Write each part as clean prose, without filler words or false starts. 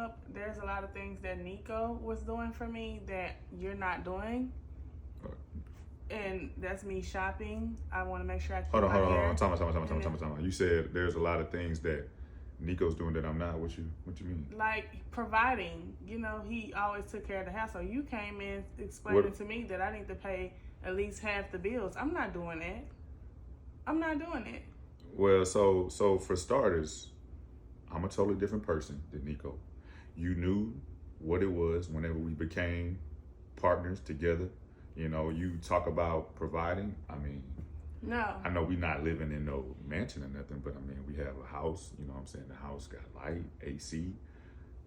up, there's a lot of things that Nico was doing for me that you're not doing. And that's me shopping. I want to make sure I keep Hold on. my hair. Time out. You said there's a lot of things that Nico's doing that I'm not. What you mean? Like providing. You know, he always took care of the house. So you came in explaining to me that I need to pay at least half the bills. I'm not doing it. Well, so for starters, I'm a totally different person than Nico. You knew what it was whenever we became partners together. You know, you talk about providing. I mean, no. I know we're not living in no mansion or nothing, but I mean, we have a house. You know what I'm saying? The house got light, AC.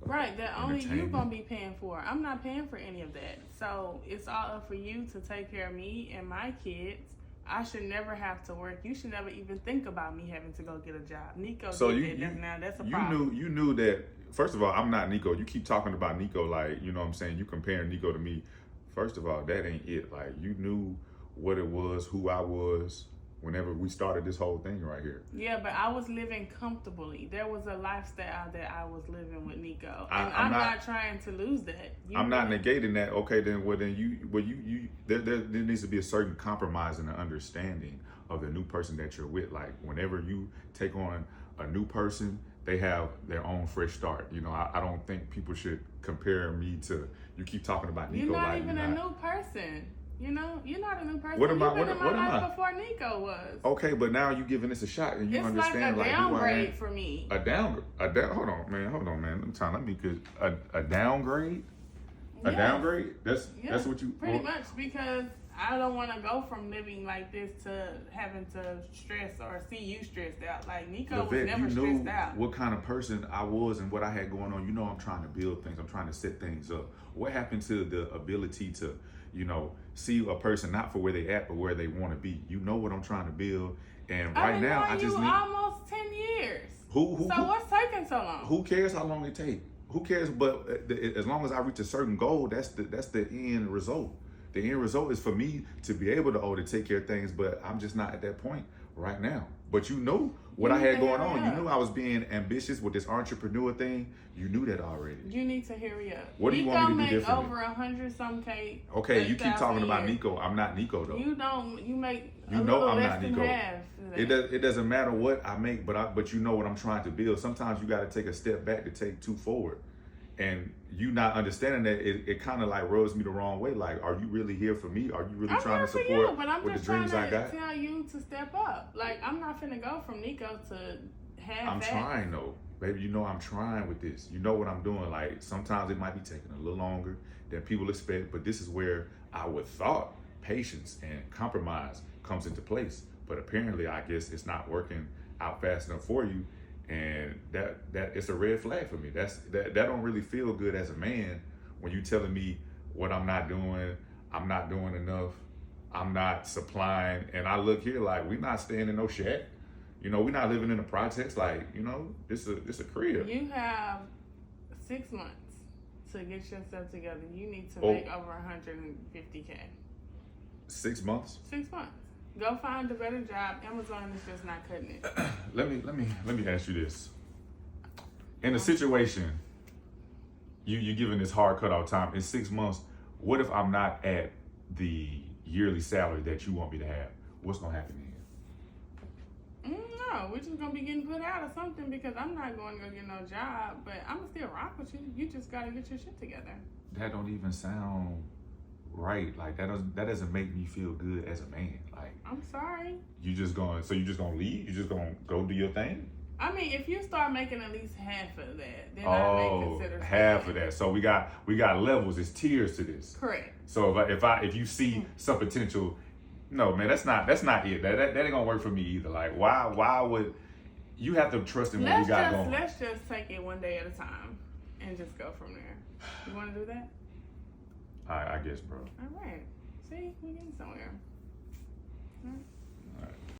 Right, that only you gonna be paying for. I'm not paying for any of that. So it's all up for you to take care of me and my kids. I should never have to work. You should never even think about me having to go get a job. Nico did that. Now that's a problem. You knew that. First of all, I'm not Nico. You keep talking about Nico like, you know what I'm saying? You comparing Nico to me. First of all, that ain't it. Like, you knew what it was, who I was, whenever we started this whole thing right here. Yeah, but I was living comfortably. There was a lifestyle that I was living with Nico, and I'm not trying to lose that. I'm not negating that. Okay, then there needs to be a certain compromise and an understanding of the new person that you're with. Like, whenever you take on a new person, they have their own fresh start. You know, I don't think people should compare me to. You keep talking about Nico. You're not even a new person. You know, you're not a new person. What am I? You've been in my life before Nico was. Okay, but now you giving this a shot, and you it's understand like a downgrade for me. Hold on, man. Let me get a downgrade. A downgrade. That's what you pretty much, because I don't want to go from living like this to having to stress or see you stressed out. Like, Nico was never stressed out. What kind of person I was and what I had going on. You know, I'm trying to build things. I'm trying to set things up. What happened to the ability to, you know, see a person not for where they at, but where they want to be? You know what I'm trying to build. And right now, I just need almost 10 years. So what's taking so long? Who cares how long it takes? Who cares? But as long as I reach a certain goal, that's the end result. The end result is for me to be able to take care of things, but I'm just not at that point right now. But you know what I had going on. You knew I was being ambitious with this entrepreneur thing. You knew that already. You need to hurry up. What do you want me to do differently? Over 100-some K. Okay, you keep talking about Nico. I'm not Nico though. You don't. You make. You know I'm not Nico. It doesn't matter what I make, but you know what I'm trying to build. Sometimes you got to take a step back to take two forward. And you not understanding that, it kind of like rubs me the wrong way. Like, are you really here for me? Are you really trying to support with the dreams I got? I'm just trying to tell you to step up. Like, I'm not finna go from Nico to have I'm trying though. Baby, you know I'm trying with this. You know what I'm doing. Like, sometimes it might be taking a little longer than people expect, but this is where I would thought patience and compromise comes into place. But apparently, I guess it's not working out fast enough for you. And that it's a red flag for me. That don't really feel good as a man when you telling me what I'm not doing enough, I'm not supplying, and I look here like we're not staying in no shack. You know, we're not living in the projects. Like, you know, this a crib. You have 6 months to get yourself together. You need to make over 150K. 6 months? 6 months. Go find a better job. Amazon is just not cutting it. Let me ask you this. In a situation, you're giving this hard cutoff time in 6 months. What if I'm not at the yearly salary that you want me to have? What's gonna happen then? No, we're just gonna be getting put out or something, because I'm not going to go get no job. But I'm gonna still rock with you. You just gotta get your shit together. That don't even sound right. Like, that doesn't make me feel good as a man. Like, I'm sorry. You just gonna leave? You just gonna go do your thing? I mean, if you start making at least half of that, then I may consider half of that. So we got levels. It's tiers to this. Correct. So if you see some potential, no man, that's not it. That ain't gonna work for me either. Like, why would you have to trust in what we got going? Let's just take it one day at a time and just go from there. You want to do that? I guess, bro. All right. See, we're getting somewhere. All right.